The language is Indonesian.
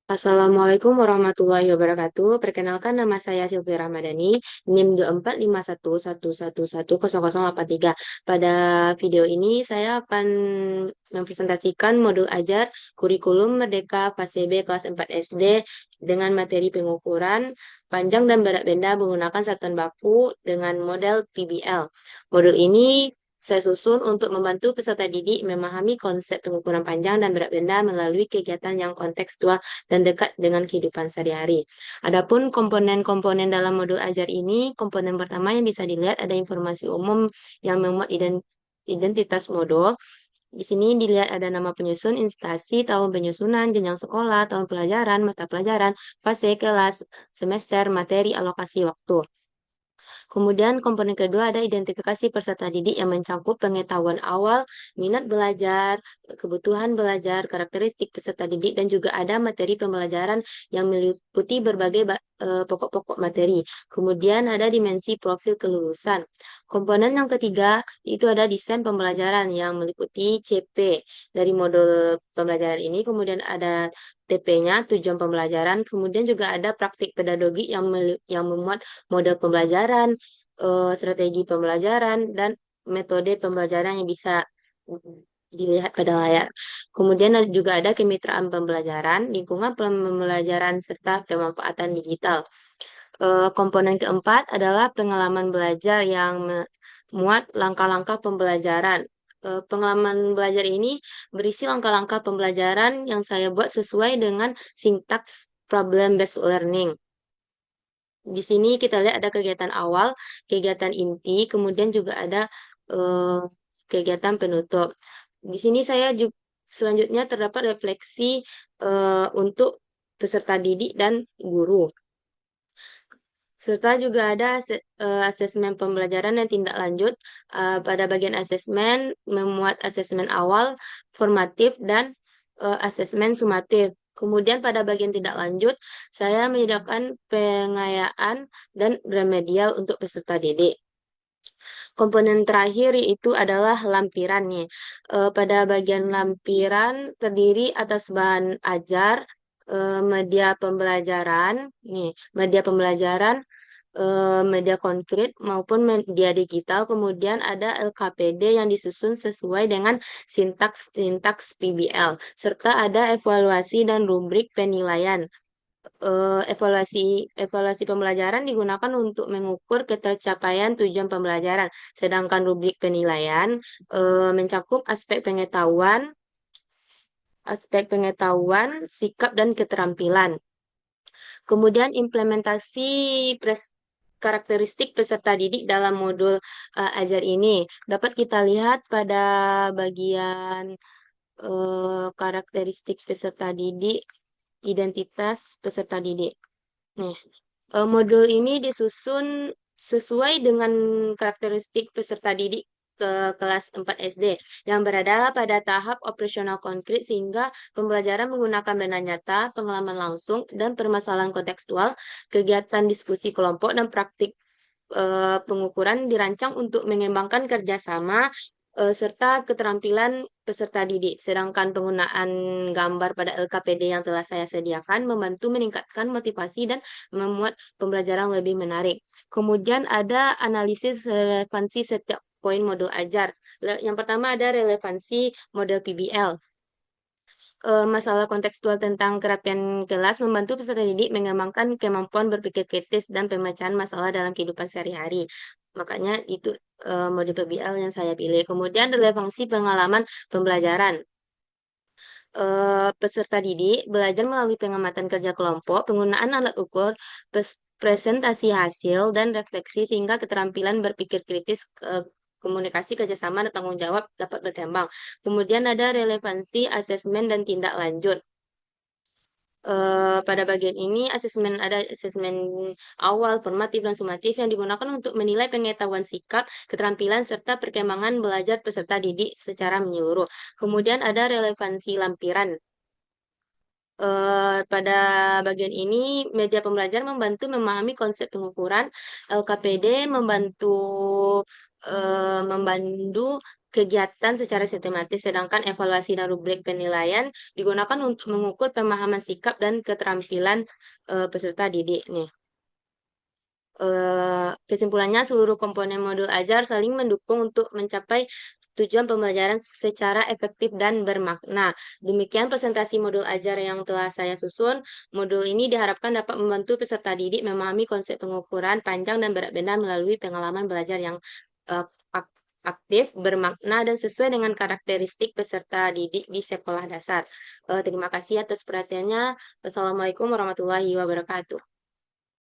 Assalamualaikum warahmatullahi wabarakatuh. Perkenalkan nama saya Silvi Ramadhani, NIM 24511111083. Pada video ini saya akan mempresentasikan modul ajar kurikulum Merdeka Fase B kelas 4 SD dengan materi pengukuran panjang dan berat benda menggunakan satuan baku dengan model PBL. Modul ini saya susun untuk membantu peserta didik memahami konsep pengukuran panjang dan berat benda melalui kegiatan yang kontekstual dan dekat dengan kehidupan sehari-hari. Adapun komponen-komponen dalam modul ajar ini, komponen pertama yang bisa dilihat ada informasi umum yang memuat identitas modul. Di sini dilihat ada nama penyusun, instansi, tahun penyusunan, jenjang sekolah, tahun pelajaran, mata pelajaran, fase kelas, semester, materi, alokasi waktu. Kemudian komponen kedua ada identifikasi peserta didik yang mencakup pengetahuan awal, minat belajar, kebutuhan belajar, karakteristik peserta didik, dan juga ada materi pembelajaran yang meliputi berbagai pokok-pokok materi. Kemudian ada dimensi profil kelulusan. Komponen yang ketiga itu ada desain pembelajaran yang meliputi CP dari modul pembelajaran ini. Kemudian ada TP-nya, tujuan pembelajaran. Kemudian juga ada praktik pedagogi yang memuat model pembelajaran, strategi pembelajaran, dan metode pembelajaran yang bisa dilihat pada layar. Kemudian juga ada kemitraan pembelajaran, lingkungan pembelajaran, serta pemanfaatan digital. Komponen keempat adalah pengalaman belajar yang memuat langkah-langkah pembelajaran. Pengalaman belajar ini berisi langkah-langkah pembelajaran yang saya buat sesuai dengan sintaks problem-based learning. Di sini kita lihat ada kegiatan awal, kegiatan inti, kemudian juga ada eh, kegiatan penutup. Di sini saya juga selanjutnya terdapat refleksi untuk peserta didik dan guru. Serta juga ada asesmen pembelajaran dan tindak lanjut. Pada bagian asesmen, memuat asesmen awal, formatif, dan asesmen sumatif. Kemudian pada bagian tindak lanjut, saya menyediakan pengayaan dan remedial untuk peserta didik. Komponen terakhir yaitu adalah lampiran nih. Pada bagian lampiran terdiri atas bahan ajar, media pembelajaran, nih, media pembelajaran, media konkret maupun media digital. Kemudian ada LKPD yang disusun sesuai dengan sintaks-sintaks PBL, serta ada evaluasi dan rubrik penilaian. Evaluasi evaluasi pembelajaran digunakan untuk mengukur ketercapaian tujuan pembelajaran, sedangkan rubrik penilaian mencakup aspek pengetahuan, sikap dan keterampilan. Kemudian implementasi karakteristik peserta didik dalam modul ajar ini dapat kita lihat pada bagian karakteristik peserta didik, identitas peserta didik. Nih, modul ini disusun sesuai dengan karakteristik peserta didik ke kelas 4 SD yang berada pada tahap operasional konkret sehingga pembelajaran menggunakan benda nyata, pengalaman langsung, dan permasalahan kontekstual, kegiatan diskusi kelompok, dan praktik pengukuran dirancang untuk mengembangkan kerjasama serta keterampilan peserta didik. Sedangkan penggunaan gambar pada LKPD yang telah saya sediakan membantu meningkatkan motivasi dan membuat pembelajaran lebih menarik. Kemudian ada analisis relevansi setiap poin modul ajar. Yang pertama ada relevansi model PBL. Masalah kontekstual tentang kerapian kelas membantu peserta didik mengembangkan kemampuan berpikir kritis dan pemecahan masalah dalam kehidupan sehari-hari. Makanya itu mode PBL yang saya pilih. Kemudian relevansi pengalaman pembelajaran. Peserta didik belajar melalui pengamatan kerja kelompok, penggunaan alat ukur, presentasi hasil, dan refleksi sehingga keterampilan berpikir kritis, komunikasi, kerjasama, dan tanggung jawab dapat berkembang. Kemudian ada relevansi asesmen dan tindak lanjut. Pada bagian ini ada asesmen awal, formatif, dan sumatif yang digunakan untuk menilai pengetahuan sikap, keterampilan, serta perkembangan belajar peserta didik secara menyeluruh. Kemudian ada relevansi lampiran. pada bagian ini, media pembelajaran membantu memahami konsep pengukuran, LKPD membantu kegiatan secara sistematis, sedangkan evaluasi dan rubrik penilaian digunakan untuk mengukur pemahaman sikap dan keterampilan peserta didik nih. Kesimpulannya, seluruh komponen modul ajar saling mendukung untuk mencapai tujuan pembelajaran secara efektif dan bermakna. Demikian presentasi modul ajar yang telah saya susun. Modul ini diharapkan dapat membantu peserta didik memahami konsep pengukuran panjang dan berat benda melalui pengalaman belajar yang eh, aktif, bermakna, dan sesuai dengan karakteristik peserta didik di sekolah dasar. Terima kasih atas perhatiannya. Wassalamualaikum warahmatullahi wabarakatuh.